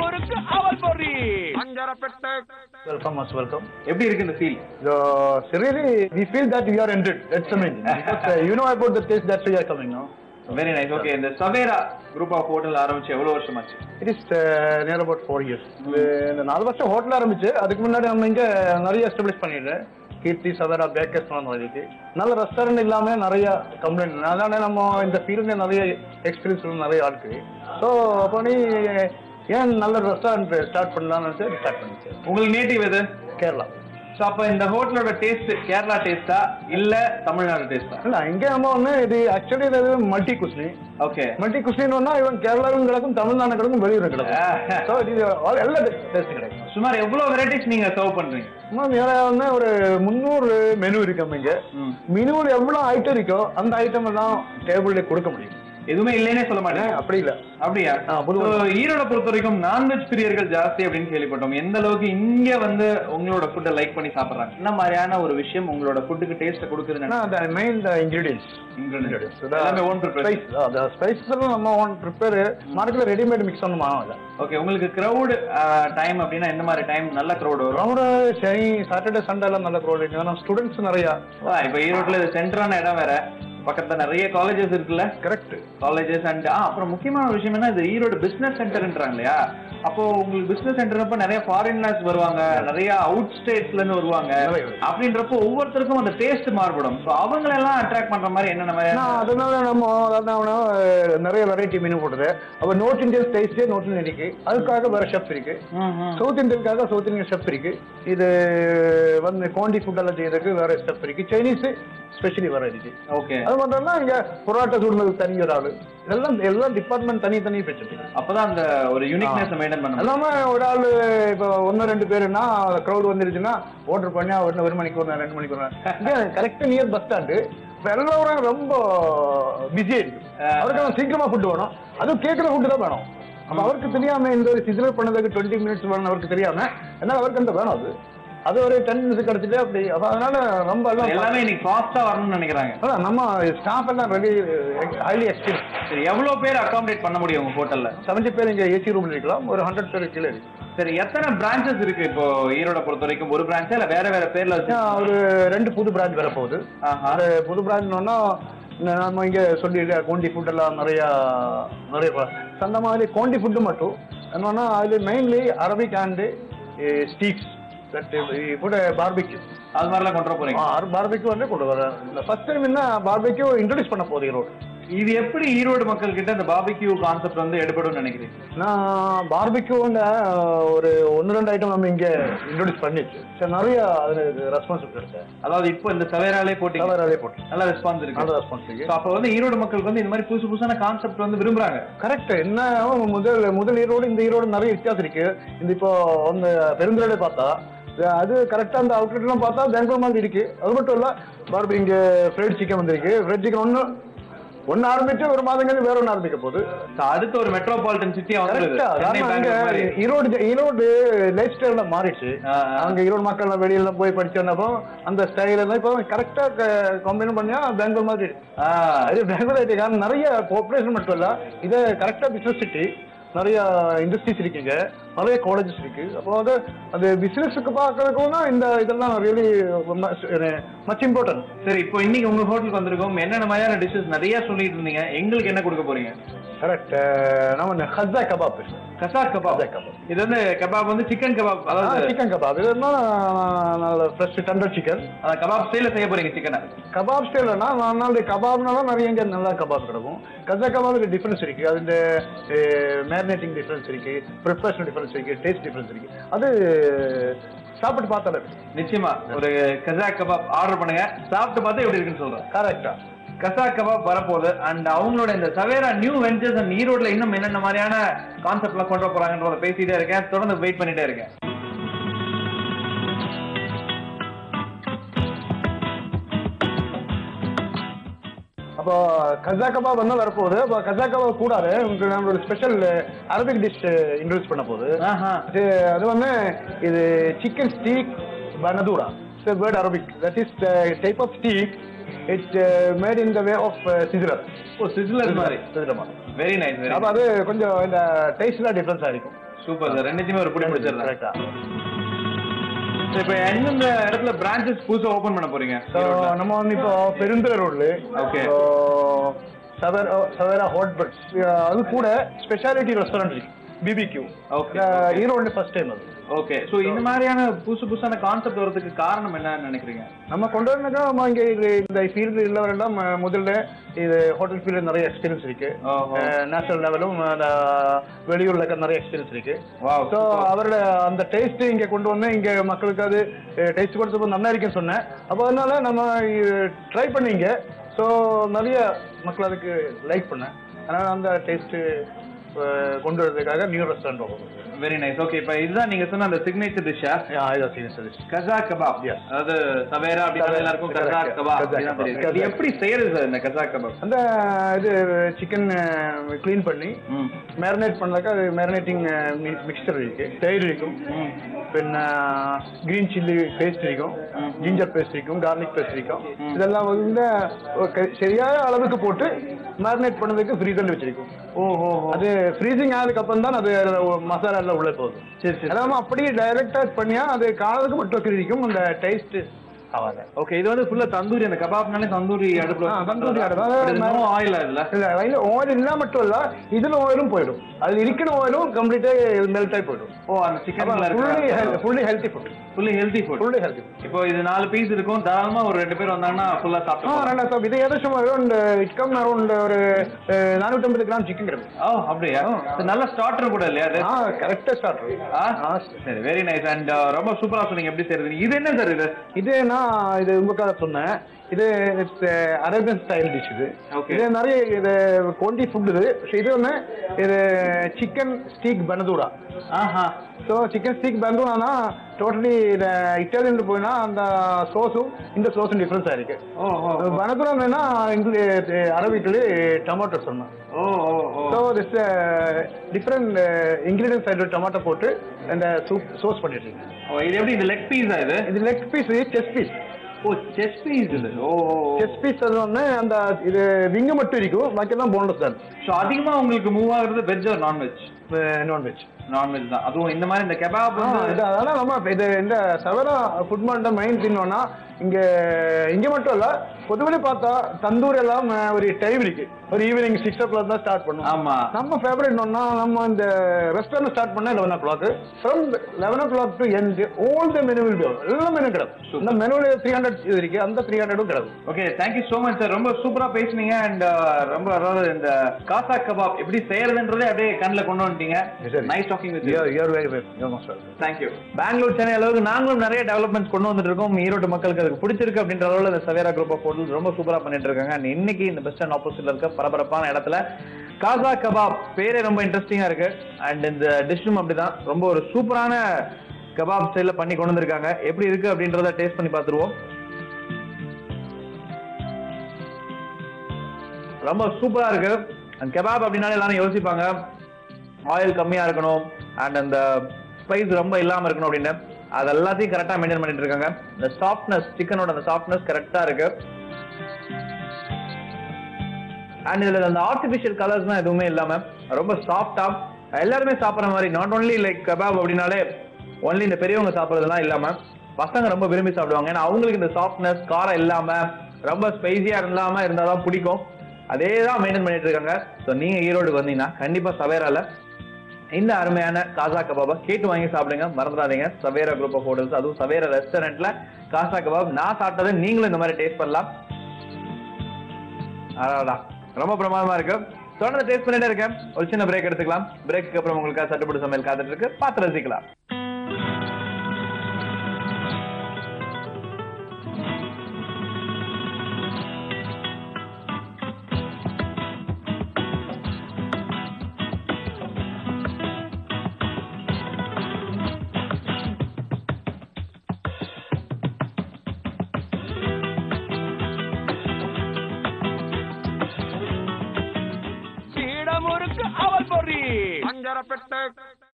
ஊருக்கு அவல் பொரி அஞ்சரப்பட்டு Welcome, most welcome. எப்படி இருக்கு இந்த feel? Really, we feel that we are ended. That's amazing. Because you know about the taste, that's why you are coming now. Very nice. Okay, இந்த Savera group of hotel ஆரம்பிச்சு எவ்வளவு வருஷமாச்சு? It is near about 4 years. இந்த 4 வருஷம் hotel ஆரம்பிச்சு அதுக்கு முன்னாடி நம்ம இங்க நிறைய எஸ்டாப்ளிஷ் பண்ணிடுறேன். கீர்த்தி சவேரா பேக்கர்ஸ் இருக்கு. நல்ல ரெஸ்டாரண்ட் இல்லாம நிறைய கம்ப்ளைண்ட், அதனால நம்ம இந்த ஃபீல்ட்ல நிறைய எக்ஸ்பீரியன்ஸ் நிறைய ஆளுக்கு. ஸோ அப்போ நீ ஏன் நல்ல ரெஸ்டாரண்ட் ஸ்டார்ட் பண்ணலாம்னு ஸ்டார்ட் பண்ணிச்சு. உங்களுக்கு நேட்டிவ் எது? கேரளா. ஸோ அப்போ இந்த ஹோட்டலோட டேஸ்ட் கேரளா டேஸ்டா இல்ல தமிழ்நாடு டேஸ்டா? இல்ல இங்க நம்ம ஒண்ணு இது ஆக்சுவலி இது மல்டி குஸ்னி. ஓகே, மல்டி குஸ்னின்னா இவன் கேரளாவும் கிடக்கும் தமிழ்நாடு கிடக்கும் வெளியூர் கிடக்கும். ஸோ இது எல்லா டேஸ்ட் கிடைக்கும். சுமார் எவ்வளவு வெரைட்டிஸ் நீங்க சர்வ் பண்றீங்க? வந்து ஒரு 300 மெனு இருக்கு இங்க. மெனுவில் எவ்வளவு ஐட்டம் இருக்கோ அந்த ஐட்டம் எல்லாம் டேபிள்ல கொடுக்க முடியும். எதுவுமே இல்லைன்னே சொல்ல மாட்டேன். அப்படி இல்ல. அப்படியா? ஈரோட பொறுத்த வரைக்கும் நான்வெஜ் பிரியர்கள் ஜாஸ்தி அப்படின்னு கேள்விப்பட்டோம். எந்த அளவுக்கு இங்க வந்து உங்களோட ஃபுட்டை லைக் பண்ணி சாப்பிடுறாங்க? என்ன மாதிரியான ஒரு விஷயம் உங்களோட ஃபுட்டுக்கு டேஸ்ட் கொடுக்குதுன்னா? மெயின் இன்கிரீடியன்ஸ் எல்லாமே ஓன் ப்ரிப்பேர். ஸ்பைசஸ் நம்ம ஓன் ப்ரிப்பேர். மார்க்கெட்ல ரெடிமேட் மிக்ஸ் ஒன்றும் வாங்கல. ஓகே, உங்களுக்கு கிரவுட் டைம் அப்படின்னா எந்த மாதிரி டைம் நல்ல கிரவுட் வரும்? கிரவுட் சனி சாட்டர்டே சண்டே எல்லாம் நல்ல கிரவுட் இருக்கு. ஏன்னா ஸ்டூடெண்ட்ஸ் நிறைய. இப்போ ஈரோட்ல இது சென்டரான இடம் வேற, பக்கத்துல நிறைய காலேஜஸ் இருக்குல்ல? கரெக்ட், காலேஜஸ் அண்ட் அப்புறம் முக்கியமான விஷயம் என்ன, இது ஈரோடு பிசினஸ் சென்டர்ன்றாங்க இல்லையா? அப்போ உங்களுக்கு பிசினஸ் சென்டர்ப்ப நிறைய ஃபாரினர்ஸ் வருவாங்க, நிறைய அவுட் ஸ்டேட்ஸ்ல இருந்து வருவாங்க. அப்படின்றப்போ ஒவ்வொருத்தருக்கும் அந்த டேஸ்ட் மாறுபடும். ஸோ அவங்களெல்லாம் அட்ராக்ட் பண்ற மாதிரி என்னென்ன மாதிரி? அதனால நம்ம நிறைய வெரைட்டி மெனு போடுது. அப்ப நார்த் இந்தியன் டேஸ்டே நார்த் இந்தியன் இருக்கு, அதுக்காக வேற ஷெஃப் இருக்கு. சவுத் இந்தியனுக்காக சவுத் இந்தியன் ஷெஃப் இருக்கு. இது வந்து கோண்டி ஃபுட் எல்லாம் செய்யறதுக்கு வேற ஷெஃப் இருக்கு. சைனீஸ் ஸ்பெஷலி வேற இருக்கு. ஓகே, அது மட்டும் தான் இங்க புரோட்டா சுடுறது தனி ஒரு ஆளு. எல்லாம் டிபார்ட்மெண்ட் தனி வச்சிருக்கு. அப்பதான் அந்த ஒரு யூனிக்னஸ் மெயின்டைன் பண்ணணும். எல்லாமே ஒரு ஆளு இப்போ 1-2 பேருன்னா க்ரௌட் வந்துருச்சுன்னா ஆர்டர் பண்ணா 1 மணிக்கு 2 மணிக்கு கரெக்டா நியர் பஸ் ஸ்டாண்டு. எல்லாரும் ரொம்ப பிஸியா இருக்கு. அவருக்கு சீக்கிரமா ஃபுட் வேணும், அதுவும் கேட்கிற ஃபுட்டு தான் வேணும். அப்ப அவருக்கு தெரியாம இந்த ஒரு சிசிலர் பண்ணதுக்கு 20 மினிட்ஸ் வேணும் அவருக்கு தெரியாம, அதனால அவருக்கு அந்த வேணும். அது ஒரு 10 மினிட்ஸ் கிடைச்சிட்டு அப்படி. அதனால ரொம்ப எல்லாமே இன்னைக்கு ஃபாஸ்டா வரணும்னு நினைக்கிறாங்க. நம்ம ஸ்டாஃப் எல்லாம் ரெடி, ஹைலி எக்ஸ்பீரியன்ஸ். சரி, எவ்வளவு பேர் அகாமடேட் பண்ண முடியும் உங்க ஹோட்டல்ல? 70 பேர் இங்க ஏசி ரூம்ல இருக்கலாம், ஒரு 100 பேர் கீழே இருக்கு. சரி, எத்தனை பிரான்ச்சஸ் இருக்கு இப்போ ஈரோட பொறுத்த வரைக்கும்? ஒரு பிரான்ச்சா இல்ல வேற வேற பேர்ல? ஒரு 2 புது பிரான்ச் வர போகுது. அது புது பிரான்ச்னா நம்ம இங்க சொல்லிட்டு கோண்டி ஃபுட் எல்லாம் நிறைய அந்த மாதிரி கோண்டி ஃபுட்டு மட்டும் என்னன்னா அது mainly Arabic and sticks. Barbecue அது மாதிரிலாம் கொண்டு போறீங்க? பார்பிக்யூ வந்து கொண்டு வரேன். ஃபர்ஸ்ட் டைம் என்ன பார்பிக்யூ இன்ட்ரோடியூஸ் பண்ண போகுது ஈரோடு. இது எப்படி ஈரோடு மக்கள் கிட்ட இந்த பார்பிக்யூ கான்செப்ட் வந்து எடுபடும் நினைக்கிறீங்க? நான் பார்பிக்யூ ஒரு 1-2 ஐட்டம் நம்ம இங்க இன்ட்ரோடியூஸ் பண்ணிச்சு. சரி, நிறைய ரெஸ்பான்ஸ் இருக்கு. அதாவது இப்போ இந்த சவேராலே போட்டு நல்ல ரெஸ்பான்ஸ் இருக்கு. நல்ல ரெஸ்பான்ஸ் இருக்கு. அப்போ வந்து ஈரோடு மக்களுக்கு வந்து இந்த மாதிரி புதுசான கான்செப்ட் வந்து விரும்புறாங்க. கரெக்ட். என்ன முதல் ஈரோடு இந்த ஈரோடு நிறைய வித்தியாசம் இருக்கு. இந்த இப்போ அந்த பெருந்துறையில பார்த்தா அது கரெக்டா அந்த அவுட்லெட் எல்லாம் பார்த்தா பெங்களூர் மாதிரி இருக்கு. அது மட்டும் இல்ல, பார்பி இங்க ஃப்ரைட் சிக்கன் வந்திருக்கு. ஃப்ரைட் சிக்கன் ஒன்னு ஆரம்பிச்சு ஒரு மாதம் கழிச்சு வேற ஒன்னு ஆரம்பிக்க போகுது. அடுத்த ஒரு மெட்ரோபாலிட்டன் சிட்டியா ஈரோடு லைஃப் ஸ்டைல் மாறிடுச்சு. அங்க ஈரோடு மக்கள் எல்லாம் வெளியில போய் படிச்சப்போ அந்த ஸ்டைல் எல்லாம் இப்போ கரெக்டா கம்பைன் பண்ணியா பெங்களூர் மாதிரி பெங்களூர் ஆயிட்டு. காரணம் நிறைய பாப்புலேஷன் மட்டும் இல்ல, இது கரெக்டா பிசினஸ் சிட்டி. நிறைய இண்டஸ்ட்ரீஸ் இருக்குங்க, நிறைய காலேஜஸ் இருக்கு. அப்போ அது பிசினஸுக்கு பார்க்கறதுக்கும் இந்த இதெல்லாம் ரியலி மச் இம்பார்ட்டன்ட். சரி, இப்போ இன்னைக்கு உங்க ஹோட்டலுக்கு வந்திருக்கோம். என்னென்ன மாதிரியான டிஷ்ஷஸ் நிறைய சொல்லிட்டு இருந்தீங்க, எங்களுக்கு என்ன கொடுக்க போறீங்க? கரெக்ட், நம்ம ஹஸ்ஸா கபாப். Kazakh kebab. இது வந்து கபாப் வந்து சிக்கன் கபாப், அதாவது சிக்கன் கபாப். இது நல்ல ஃப்ரெஷ் டெண்டர் சிக்கன். கபாப் ஸ்டைல செய்ய போறீங்க சிக்கனை? கபாப் ஸ்டைல்னா நான் கபாப்னால நிறைய இங்க நல்லா கபாப் கிடைக்கும். கசா கபாப் டிஃபரன்ஸ் இருக்கு. அது மேரினேட்டிங் டிஃபரன்ஸ் இருக்கு, ப்ரிப்பரேஷன் டிஃபரன்ஸ் இருக்கு, டேஸ்ட் டிஃபரன்ஸ் இருக்கு. அது சாப்பிட்டு பார்த்தால நிச்சயமா ஒரு கசாக் கபாப் ஆர்டர் பண்ணுங்க, சாப்பிட்டு பார்த்து எப்படி இருக்குன்னு சொல்றேன். கரெக்டா, கசாக் கபாப் வரப்போகுது. அண்ட் அவங்களோட இந்த சவேரா நியூ வெஞ்சர்ஸ் அண்ட் ஈரோட்ல இன்னும் என்னென்ன மாதிரியான கான்செப்ட் எல்லாம் கொண்டு போறாங்கன்றத பேசிட்டே இருக்கேன். தொடர்ந்து வெயிட் பண்ணிட்டே இருக்கேன். அப்போ கசா கபாப் வந்து வரப்போகுது. அப்போ கசா கபாப் கூடாது, உங்களுக்கு நம்மளோட ஸ்பெஷல் அரபிக் டிஷ் இன்ட்ரோடியூஸ் பண்ண போகுது. அது வந்து இது சிக்கன் ஸ்டீக் பனதூரா. It's a word Arabic. That is the type of steak. It's made in the way of sizzler. Oh, sizzler மாதிரி. Sizzler மாதிரி. Very nice. அப்போ அது கொஞ்சம் இந்த டேஸ்ட்லாம் டிஃப்ரென்ஸாக இருக்கும். சூப்பர் சார், ரெண்டுத்தையுமே ஒரு புடி பிடிச்சிருந்தேன். கரெக்டா. இப்ப எந்தெந்த இடத்துல பிரான்ச்சஸ் புதுசா ஓபன் பண்ண போறீங்க? நம்ம வந்து இப்போ பெருந்துறை ரோட்ல ஓகே சவேரா ஹாட் பட்ஸ், அது கூட ஸ்பெஷாலிட்டி ரெஸ்டாரண்ட் இருக்கு, BBQ. Okay, Erode first time அது. ஓகே. சோ இந்த மாதிரியான புதுசான கான்செப்ட் வரதுக்கு காரணம் என்னன்னு நினைக்கிறீங்க? நம்ம கொண்டு வரணுக்கா நம்ம இங்க இந்த ஃபீல்டு உள்ளவரெல்லாம் முதல்ல இது ஹோட்டல் ஃபீல்டு நிறைய எக்ஸ்பீரியன்ஸ் இருக்கு, நேஷனல் லெவலும் வெளியூர்ல இருக்க நிறைய எக்ஸ்பீரியன்ஸ் இருக்கு. ஸோ அவரோட அந்த டேஸ்ட் இங்க கொண்டு வந்து இங்க மக்களுக்கு அது டேஸ்ட் கொடுத்தப்போ நல்லா இருக்குன்னு சொன்னேன். அப்போ அதனால நம்ம ட்ரை பண்ணீங்க. ஸோ நிறைய மக்கள் அதுக்கு லைக் பண்ணேன். அதனால அந்த டேஸ்ட் கொண்டு வரதுக்காக new restaurant open. Very nice. Okay, இப்போ இதுதான் நீங்க சொன்ன அந்த சிக்னேச்சர் டிஷ்ஷா? இதுதான் சிக்னேச்சர் டிஷ், கசா கபாப். அதாவது சவேரா அப்படினா எல்லாருக்கும் கசா கபாப் அப்படிதான் தெரியும். இது எப்படி செய்யறது சார் இந்த கசா கபாப்? அந்த இது சிக்கன் க்ளீன் பண்ணி மேரினேட் பண்ணாக்க அது மேரினேட்டிங் மிக்சர் இருக்கு, தயிர் இருக்கும், பின்ன கிரீன் சில்லி பேஸ்ட் இருக்கும், ஜிஞ்சர் பேஸ்ட் இருக்கும், கார்லிக் பேஸ்ட் இருக்கும். இதெல்லாம் வந்து சரியான அளவுக்கு போட்டு மேரினேட் பண்ணதுக்கு ஃப்ரீசர்ல வச்சிருக்கும். ஓஹோ, அது ஃப்ரீசிங் ஆனதுக்கு அப்புறம் தான் அது மசாலா எல்லாம் உள்ள போகுது. சரி சரி. அதாவது அப்படியே டைரக்டா பண்ணியா அது காலத்துக்கு மட்டும் இருக்கும், அந்த டேஸ்ட் ஆவாது. ஓகே, இது வந்து ஃபுல்லா தந்தூரி, அந்த கபாப்னாலே தந்தூரி அடுப்புல, தந்தூரி அடுப்பு. ஆயில் இல்ல இல்ல, ஆயில் இல்ல மட்டும் இல்ல, இதுல ஆயிலும் போயிடும், அது இருக்கிற ஆயிலும் கம்ப்ளீட்டா மெல்ட் ஆகி போயிடும். ஓ, அந்த chicken fully healthy food. Fully healthy food. Fully healthy. இப்போ இது 4 பீஸ் இருக்கும், தாராளமா ஒரு 2 பேர் வந்தாங்கன்னா ஃபுல்லா சாப்பிடலாம். ரெண்டா சார், இது ஏதாச்சும் அரௌண்ட் இட் கம் அரௌண்ட் ஒரு 450 கிராம் சிக்கன் கிராம். ஓ அப்படியா? நல்ல ஸ்டார்டர் கூட இல்லையா அது? கரெக்டா ஸ்டார்டர். சரி, வெரி நைஸ். அண்ட் ரொம்ப சூப்பரா சொன்னீங்க எப்படி செய்யறது. இது என்ன சார் இது? இது உங்களுக்காக சொன்னேன். இது அரேபியன் ஸ்டைல் டிஷ். இது நிறைய இது கொண்டி ஃபுட். இது ஒன்று இது சிக்கன் ஸ்டீக் பனதூரா. ஸோ சிக்கன் ஸ்டீக் பனதூரானா டோட்டலி இட்டாலியன்ல போயினா அந்த சோஸும் இந்த சோஸும் டிஃபரன்ஸ் ஆயிருக்கு. பனதூரா வேணா அரபிக்ல டொமேட்டோ சொன்னேன். ஸோ திஸ் டிஃப்ரெண்ட் இன்கிரீடியன்ஸ் ஆயிட்டு டொமேட்டோ போட்டு அந்த சூப் சோஸ் பண்ணிட்டு இருக்கேன். இது எப்படி? இது லெக் பீஸா? இது லெக் பீஸ், செஸ்ட் பீஸ். ஓ, செஸ்ட் பீஸ். இது செஸ்ட் பீஸ். அது வந்து அந்த இது விங்க மட்டும் இருக்கும், பாக்கியெல்லாம் போன்லெஸ் தான். ஸோ அதிகமா உங்களுக்கு மூவ் ஆகுறது veg or non veg? Non veg. Non veg தான். அதுவும் இந்த மாதிரி இந்த கபாப் அதெல்லாம் நம்ம இது இந்த சவரா ஃபுட் மார்ட்ட மெயின் தின்னோம்னா இங்க மட்டும் இல்ல, பொதுவாக பார்த்தா தந்தூர் எல்லாம் ஒரு டைம் இருக்கு, ஒரு ஈவினிங் 6 o'clock தான் ஸ்டார்ட் பண்ணுவோம். ஆமா, நம்ம ஃபேவரட் நம்ம இந்த ரெஸ்டாரண்ட் ஸ்டார்ட் பண்ணா 11 o'clock. From 11 o'clock to end all the menu will be available. எல்லா மெனு கிடைக்கும். இந்த மெனுல 300 இது இருக்கு, அந்த 300 கிடைக்கும். Okay, thank you so much sir. ரொம்ப சூப்பரா பேசுனீங்க. அண்ட் ரொம்ப அதாவது இந்த காசா கபாப் எப்படி செய்யறதுன்றதே அப்படியே கண்ணில் கொண்டு வந்துட்டீங்க. Nice talking with you. You are very welcome. Thank you. Bangalore, Chennai அளவுக்கு நாங்களும் நிறைய டெவலப்மெண்ட்ஸ் கொண்டு வந்துட்டு இருக்கோம். ஈரோடு மக்களுக்கு அதுக்கு பிடிச்சிருக்கு அப்படின்ற அளவுல இந்த சவேரா குரூப் ஆஃப் ஹோட்டல்ஸ் ரொம்ப சூப்பரா பண்ணிட்டு இருக்காங்க. அண்ட் இன்னைக்கு இந்த பஸ் ஸ்டாண்ட் ஆப்போசிட்ல இருக்க பரபரப்பான இடத்துல காசா கபாப் பேரே ரொம்ப இன்ட்ரெஸ்டிங்கா இருக்கு. அண்ட் இந்த டிஷ்ஷும் அப்படிதான் ரொம்ப ஒரு சூப்பரான கபாப் ஸ்டைல்ல பண்ணி கொண்டு வந்திருக்காங்க. எப்படி இருக்கு அப்படின்றத டேஸ்ட் பண்ணி பார்த்துருவோம். ரொம்ப சூப்பரா இருக்கு. அண்ட் கபாப் அப்படின்னாலே எல்லாரும் யோசிப்பாங்க ஆயில் கம்மியா இருக்கணும் அண்ட் அந்த ஸ்பைஸ் ரொம்ப இல்லாம இருக்கணும் அப்படின்னு. அது எல்லாத்தையும் கரெக்டா மெயின்டைன் பண்ணிட்டு இருக்காங்க. இந்த சாஃப்ட்னஸ், சிக்கனோட அந்த சாஃப்ட்னஸ் கரெக்டா இருக்கு. அண்ட் இதுல அந்த ஆர்டிபிஷியல் கலர்ஸ்லாம் எதுவுமே இல்லாம ரொம்ப சாஃப்டா எல்லாருமே சாப்பிட்ற மாதிரி. நாட் ஓன்லி லைக் கபாப் அப்படின்னாலே ஒன்லி இந்த பெரியவங்க சாப்பிட்றதுலாம் இல்லாம பசங்க ரொம்ப விரும்பி சாப்பிடுவாங்க. ஏன்னா அவங்களுக்கு இந்த சாஃப்ட்னஸ், காரம் இல்லாம ரொம்ப ஸ்பைசியா இல்லாம இருந்தாதான் பிடிக்கும். அதே தான் மெயின்டைன் பண்ணிட்டு இருக்காங்க. ஸோ நீங்க ஈரோடுக்கு வந்தீங்கன்னா கண்டிப்பா சவேரால இந்த அருமையான காசா கபாபை கேட்டு வாங்கி சாப்பிடுங்க. மறந்துடாதீங்க, சவேரா குரூப் ஆஃப் ஹோட்டல்ஸ், அதுவும் சவேரா ரெஸ்டாரண்ட்ல காசா கபாப் நான் சாப்பிட்டதை நீங்களும் இந்த மாதிரி டேஸ்ட் பண்ணலாம். அதான் ரொம்ப பிரமாதமா இருக்கு. தொடர்ந்து டேஸ்ட் பண்ணிட்டே இருக்கேன். ஒரு சின்ன பிரேக் எடுத்துக்கலாம். பிரேக்கு அப்புறம் உங்களுக்கு சட்டுப்படி சமையல் காத்துட்டு இருக்கு, பார்த்து ரசிக்கலாம். சீடமுறுக்கு அவல் பொறி, பஞ்சரப்பெட்டை